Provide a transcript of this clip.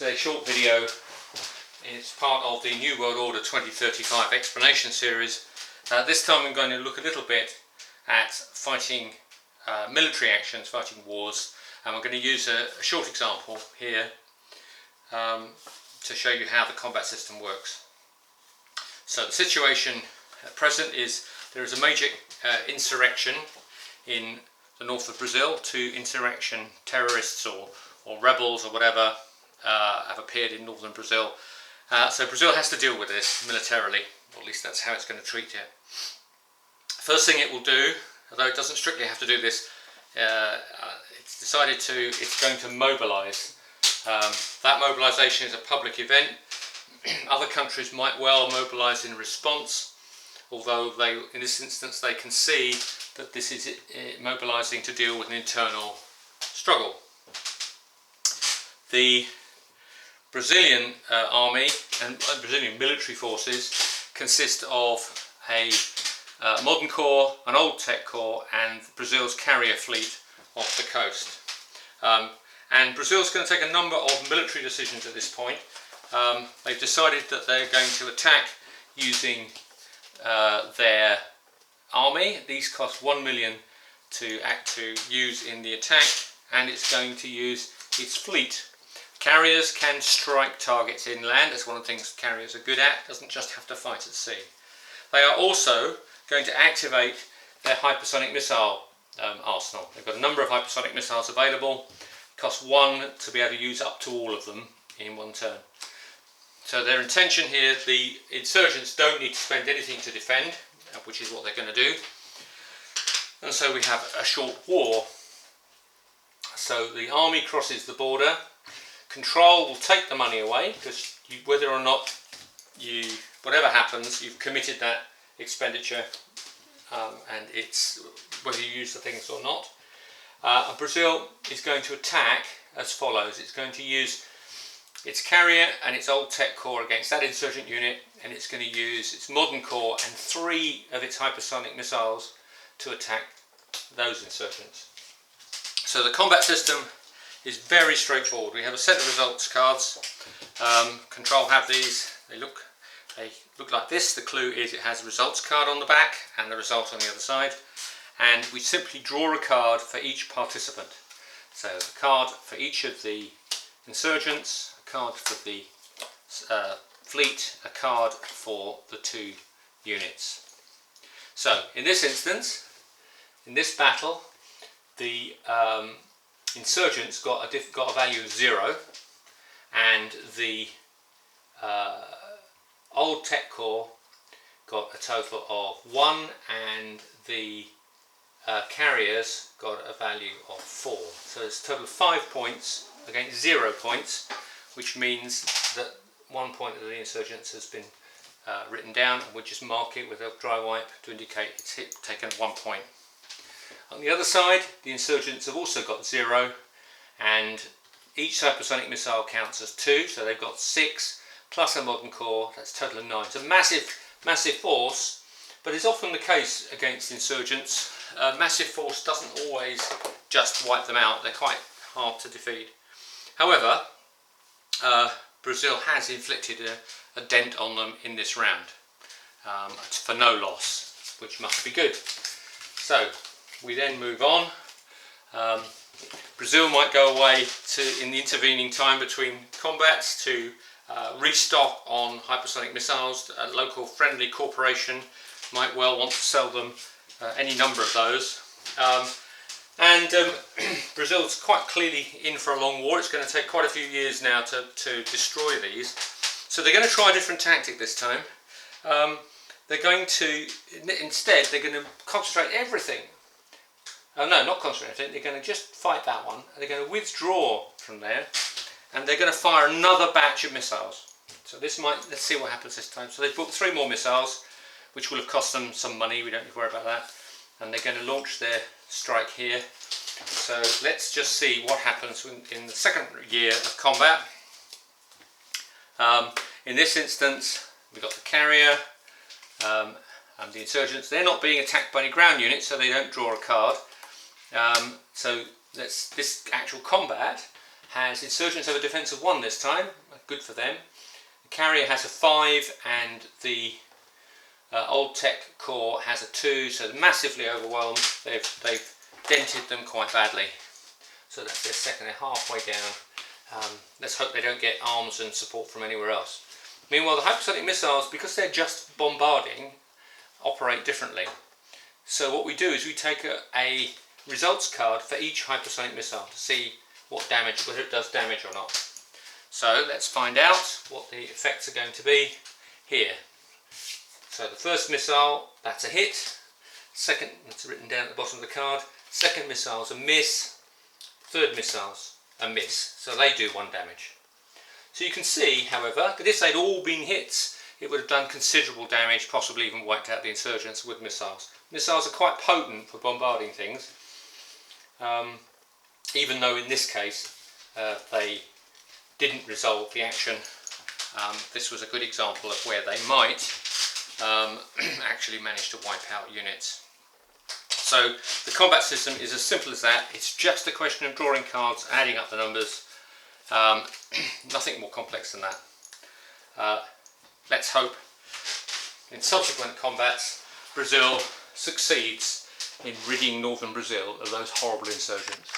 a short video. It's part of the New World Order 2035 explanation series. This time I'm going to look a little bit at fighting military actions, fighting wars, and I'm going to use a short example here to show you how the combat system works. So the situation at present is there is a major insurrection in the north of Brazil. Two insurrection terrorists or rebels or whatever have appeared in northern Brazil. So Brazil has to deal with this militarily, or at least that's how it's going to treat it. First thing it will do, although it doesn't strictly have to do this, it's going to mobilise. That mobilisation is a public event. Other countries might well mobilise in response, although in this instance they can see that this is mobilising to deal with an internal struggle. The Brazilian army and Brazilian military forces consist of a modern corps, an old tech corps, and Brazil's carrier fleet off the coast. And Brazil's going to take a number of military decisions at this point. They've decided that they're going to attack using their army. These cost 1 million to use in the attack, and it's going to use its fleet. Carriers can strike targets inland. That's one of the things carriers are good at. Doesn't just have to fight at sea. They are also going to activate their hypersonic missile arsenal. They've got a number of hypersonic missiles available. It costs 1 to be able to use up to all of them in one turn. So their intention here, the insurgents don't need to spend anything to defend, which is what they're going to do. And so we have a short war. So the army crosses the border. Control will take the money away, because whether or not whatever happens, you've committed that expenditure, and it's whether you use the things or not. Brazil is going to attack as follows. It's going to use its carrier and its old tech corps against that insurgent unit, and it's going to use its modern corps and 3 of its hypersonic missiles to attack those insurgents. So the combat system is very straightforward. We have a set of results cards. Control have these. They look like this. The clue is it has a results card on the back and the result on the other side, and we simply draw a card for each participant. So a card for each of the insurgents, a card for the fleet, a card for the 2 units. So in this instance, in this battle, the insurgents got a value of 0, and the old tech corps got a total of 1, and the carriers got a value of 4. So it's a total of 5 points against 0 points, which means that 1 point of the insurgents has been written down, and we'll just mark it with a dry wipe to indicate it's taken 1 point. On the other side, the insurgents have also got 0, and each hypersonic missile counts as 2, so they've got 6 plus a modern corps. That's a total of 9. It's a massive force, but it's often the case against insurgents. Massive force doesn't always just wipe them out. They're quite hard to defeat. However, Brazil has inflicted a dent on them in this round for no loss, which must be good. So we then move on. Brazil might go away in the intervening time between combats to restock on hypersonic missiles. A local friendly corporation might well want to sell them any number of those. Brazil's quite clearly in for a long war. It's going to take quite a few years now to destroy these. So they're going to try a different tactic this time. They're going to concentrate everything. Oh no, not concentrate. They're going to just fight that one. They're going to withdraw from there, and they're going to fire another batch of missiles. So let's see what happens this time. So they've bought 3 more missiles, which will have cost them some money. We don't need to worry about that. And they're going to launch their strike here. So let's just see what happens in the second year of combat. In this instance, we've got the carrier and the insurgents. They're not being attacked by any ground units, so they don't draw a card. So this actual combat has insurgents have a defence of 1 this time, good for them. The carrier has a 5 and the old tech core has a 2, so they're massively overwhelmed. They've dented them quite badly. So that's their second, they're halfway down. Let's hope they don't get arms and support from anywhere else. Meanwhile, the hypersonic missiles, because they're just bombarding, operate differently. So what we do is we take a results card for each hypersonic missile to see what damage, whether it does damage or not. So let's find out what the effects are going to be here. So the first missile, that's a hit. Second, that's written down at the bottom of the card. Second missile's a miss. Third missile's a miss. So they do 1 damage. So you can see, however, that if they'd all been hits, it would have done considerable damage, possibly even wiped out the insurgents with missiles. Missiles are quite potent for bombarding things, even though in this case they didn't resolve the action. This was a good example of where they might actually manage to wipe out units. So the combat system is as simple as that. It's just a question of drawing cards, adding up the numbers. Nothing more complex than that. Let's hope in subsequent combats Brazil succeeds in ridding northern Brazil of those horrible insurgents.